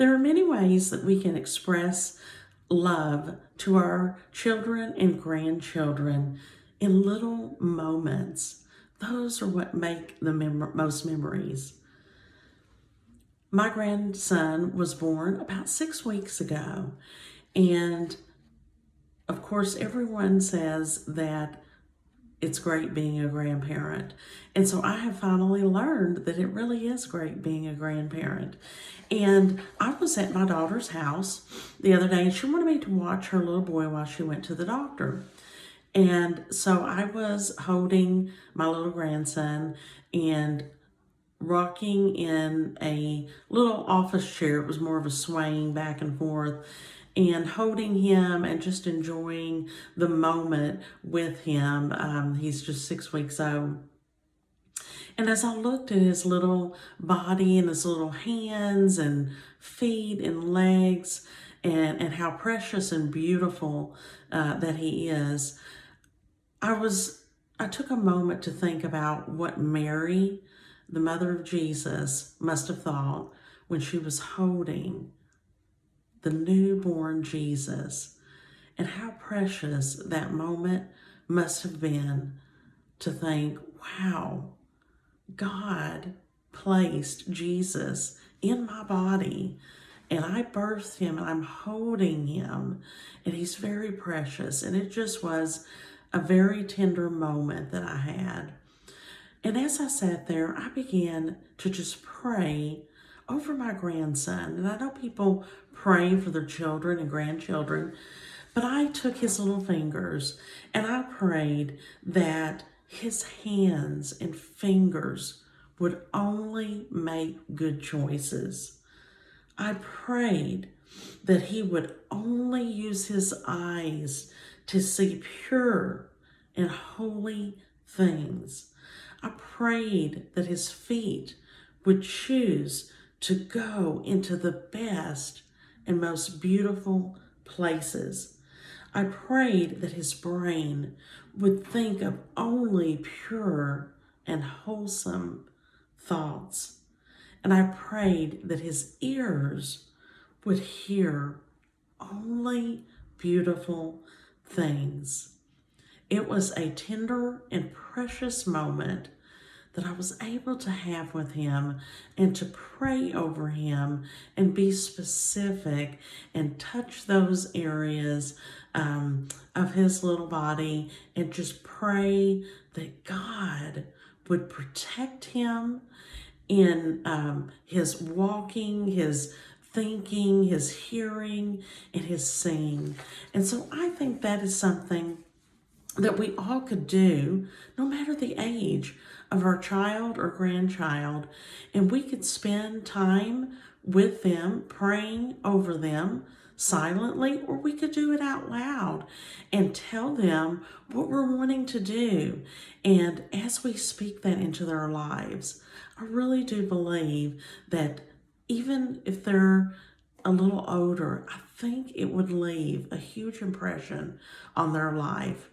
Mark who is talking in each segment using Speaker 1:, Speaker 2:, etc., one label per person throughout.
Speaker 1: There are many ways that we can express love to our children and grandchildren in little moments. Those are what make the most memories. My grandson was born about 6 weeks ago, and of course, everyone says that it's great being a grandparent. And so I have finally learned that it really is great being a grandparent. And I was at my daughter's house the other day, and she wanted me to watch her little boy while she went to the doctor. And so I was holding my little grandson and rocking in a little office chair. It was more of a swaying back and forth, and holding him and just enjoying the moment with him. He's just 6 weeks old. And as I looked at his little body and his little hands and feet and legs, and how precious and beautiful that he is, I took a moment to think about what Mary, the mother of Jesus, must have thought when she was holding the newborn Jesus, and how precious that moment must have been to think, wow, God placed Jesus in my body, and I birthed him, and I'm holding him, and he's very precious. And it just was a very tender moment that I had. And as I sat there, I began to just pray over my grandson. And I know people pray for their children and grandchildren, but I took his little fingers and I prayed that his hands and fingers would only make good choices. I prayed that he would only use his eyes to see pure and holy things. I prayed that his feet would choose to go into the best and most beautiful places. I prayed that his brain would think of only pure and wholesome thoughts. And I prayed that his ears would hear only beautiful things. It was a tender and precious moment that I was able to have with him, and to pray over him and be specific and touch those areas of his little body, and just pray that God would protect him in his walking, his thinking, his hearing, and his seeing. And so I think that is something that we all could do, no matter the age of our child or grandchild, and we could spend time with them, praying over them silently, or we could do it out loud and tell them what we're wanting to do. And as we speak that into their lives, I really do believe that even if they're a little older, I think it would leave a huge impression on their life.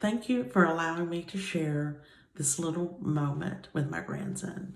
Speaker 1: Thank you for allowing me to share this little moment with my grandson.